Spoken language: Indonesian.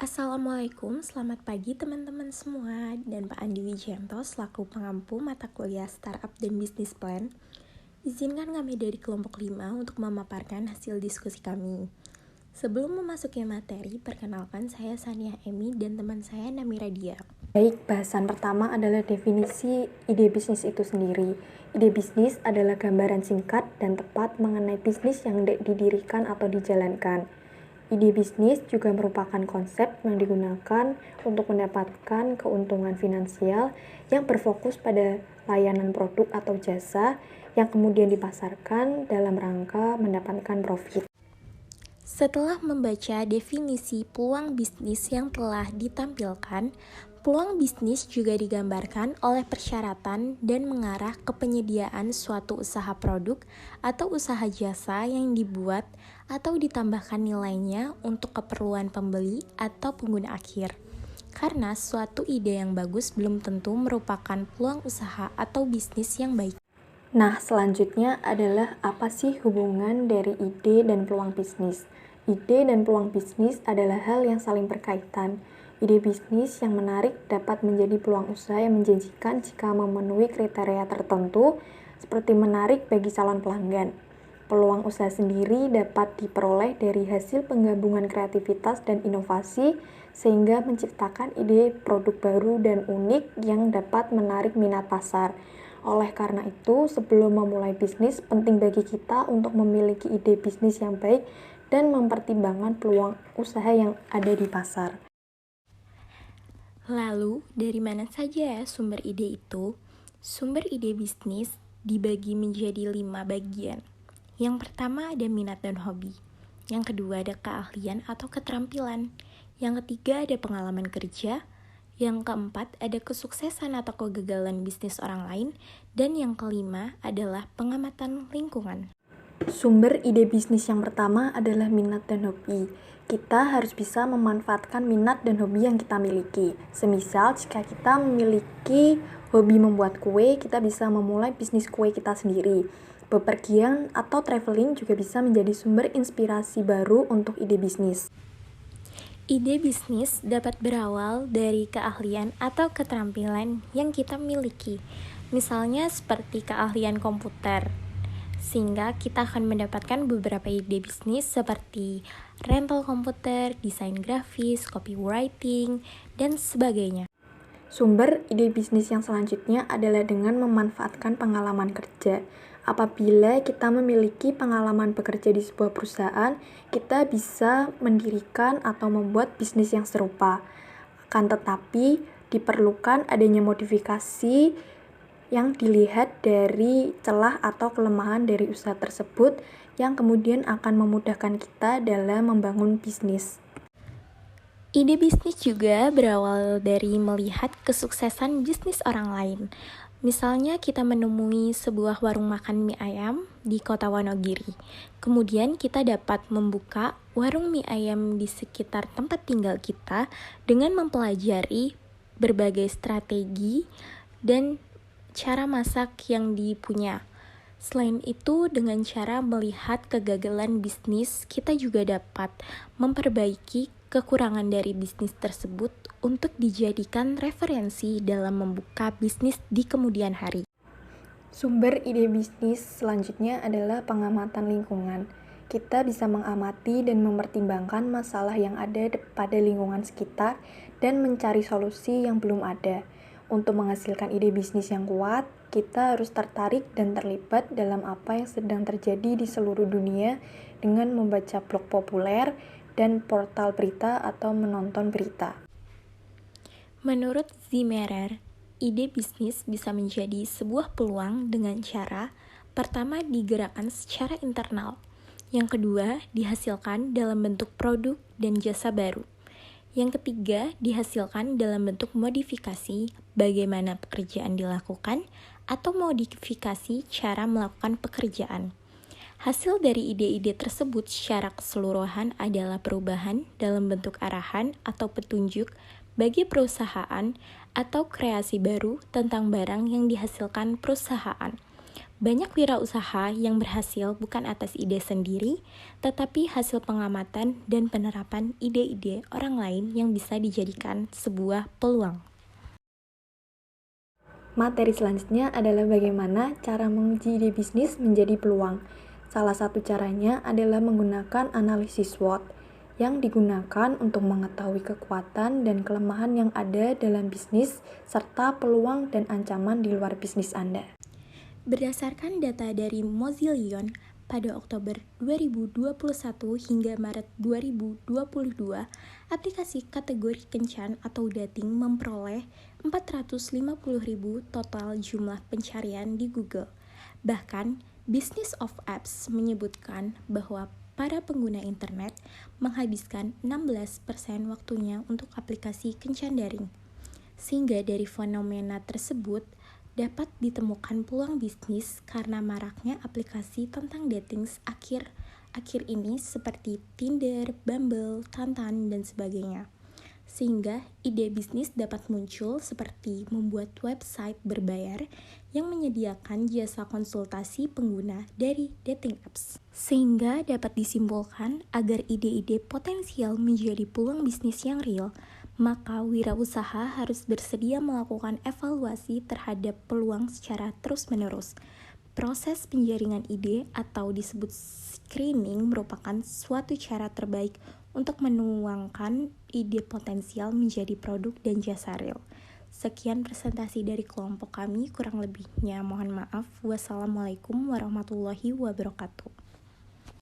Assalamualaikum, selamat pagi teman-teman semua dan Pak Andi Wijayanto selaku pengampu mata kuliah Startup dan Business Plan. Izinkan kami dari kelompok 5 untuk memaparkan hasil diskusi kami. Sebelum memasuki materi, perkenalkan saya Sania Emi dan teman saya Namira Dia. Baik, bahasan pertama adalah definisi ide bisnis itu sendiri. Ide bisnis adalah gambaran singkat dan tepat mengenai bisnis yang didirikan atau dijalankan. Ide bisnis juga merupakan konsep yang digunakan untuk mendapatkan keuntungan finansial yang berfokus pada layanan produk atau jasa yang kemudian dipasarkan dalam rangka mendapatkan profit. Setelah membaca definisi peluang bisnis yang telah ditampilkan, peluang bisnis juga digambarkan oleh persyaratan dan mengarah ke penyediaan suatu usaha produk atau usaha jasa yang dibuat atau ditambahkan nilainya untuk keperluan pembeli atau pengguna akhir. Karena suatu ide yang bagus belum tentu merupakan peluang usaha atau bisnis yang baik. Nah, selanjutnya adalah apa sih hubungan dari ide dan peluang bisnis? Ide dan peluang bisnis adalah hal yang saling berkaitan. Ide bisnis yang menarik dapat menjadi peluang usaha yang menjanjikan jika memenuhi kriteria tertentu, seperti menarik bagi calon pelanggan. Peluang usaha sendiri dapat diperoleh dari hasil penggabungan kreativitas dan inovasi, sehingga menciptakan ide produk baru dan unik yang dapat menarik minat pasar. Oleh karena itu, sebelum memulai bisnis, penting bagi kita untuk memiliki ide bisnis yang baik dan mempertimbangkan peluang usaha yang ada di pasar. Lalu, dari mana saja sumber ide itu? Sumber ide bisnis dibagi menjadi 5 bagian. Yang pertama ada minat dan hobi. Yang kedua ada keahlian atau keterampilan. Yang ketiga ada pengalaman kerja. Yang keempat ada kesuksesan atau kegagalan bisnis orang lain. Dan yang kelima adalah pengamatan lingkungan. Sumber ide bisnis yang pertama adalah minat dan hobi. Kita harus bisa memanfaatkan minat dan hobi yang kita miliki. Semisal, jika kita memiliki hobi membuat kue, kita bisa memulai bisnis kue kita sendiri. Bepergian atau traveling juga bisa menjadi sumber inspirasi baru untuk ide bisnis. Ide bisnis dapat berawal dari keahlian atau keterampilan yang kita miliki. Misalnya seperti keahlian komputer. Sehingga kita akan mendapatkan beberapa ide bisnis seperti rental komputer, desain grafis, copywriting, dan sebagainya. Sumber ide bisnis yang selanjutnya adalah dengan memanfaatkan pengalaman kerja. Apabila kita memiliki pengalaman bekerja di sebuah perusahaan, kita bisa mendirikan atau membuat bisnis yang serupa. Akan tetapi, diperlukan adanya modifikasi yang dilihat dari celah atau kelemahan dari usaha tersebut yang kemudian akan memudahkan kita dalam membangun bisnis. Ide bisnis juga berawal dari melihat kesuksesan bisnis orang lain. Misalnya kita menemui sebuah warung makan mie ayam di kota Wonogiri. Kemudian kita dapat membuka warung mie ayam di sekitar tempat tinggal kita dengan mempelajari berbagai strategi dan cara masak yang dipunya. Selain itu, dengan cara melihat kegagalan bisnis, kita juga dapat memperbaiki kekurangan dari bisnis tersebut untuk dijadikan referensi dalam membuka bisnis di kemudian hari. Sumber ide bisnis selanjutnya adalah pengamatan lingkungan. Kita bisa mengamati dan mempertimbangkan masalah yang ada pada lingkungan sekitar dan mencari solusi yang belum ada. Untuk menghasilkan ide bisnis yang kuat, kita harus tertarik dan terlibat dalam apa yang sedang terjadi di seluruh dunia dengan membaca blog populer dan portal berita atau menonton berita. Menurut Zimmerer, ide bisnis bisa menjadi sebuah peluang dengan cara pertama digerakkan secara internal, yang kedua dihasilkan dalam bentuk produk dan jasa baru, yang ketiga dihasilkan dalam bentuk modifikasi bagaimana pekerjaan dilakukan atau modifikasi cara melakukan pekerjaan. Hasil dari ide-ide tersebut secara keseluruhan adalah perubahan dalam bentuk arahan atau petunjuk bagi perusahaan atau kreasi baru tentang barang yang dihasilkan perusahaan. Banyak wirausaha yang berhasil bukan atas ide sendiri, tetapi hasil pengamatan dan penerapan ide-ide orang lain yang bisa dijadikan sebuah peluang. Materi selanjutnya adalah bagaimana cara menguji ide bisnis menjadi peluang. Salah satu caranya adalah menggunakan analisis SWOT yang digunakan untuk mengetahui kekuatan dan kelemahan yang ada dalam bisnis serta peluang dan ancaman di luar bisnis Anda. Berdasarkan data dari Mozillion, pada Oktober 2021 hingga Maret 2022, aplikasi kategori kencan atau dating memperoleh 450.000 total jumlah pencarian di Google. Bahkan, Business of Apps menyebutkan bahwa para pengguna internet menghabiskan 16% waktunya untuk aplikasi kencan daring. Sehingga dari fenomena tersebut, dapat ditemukan peluang bisnis karena maraknya aplikasi tentang dating akhir ini seperti Tinder, Bumble, Tantan, dan sebagainya. Sehingga ide bisnis dapat muncul seperti membuat website berbayar yang menyediakan jasa konsultasi pengguna dari dating apps. Sehingga dapat disimpulkan agar ide-ide potensial menjadi peluang bisnis yang real, maka wirausaha harus bersedia melakukan evaluasi terhadap peluang secara terus-menerus. Proses penjaringan ide atau disebut screening merupakan suatu cara terbaik untuk menuangkan ide potensial menjadi produk dan jasa real. Sekian presentasi dari kelompok kami, kurang lebihnya mohon maaf. Wassalamualaikum warahmatullahi wabarakatuh.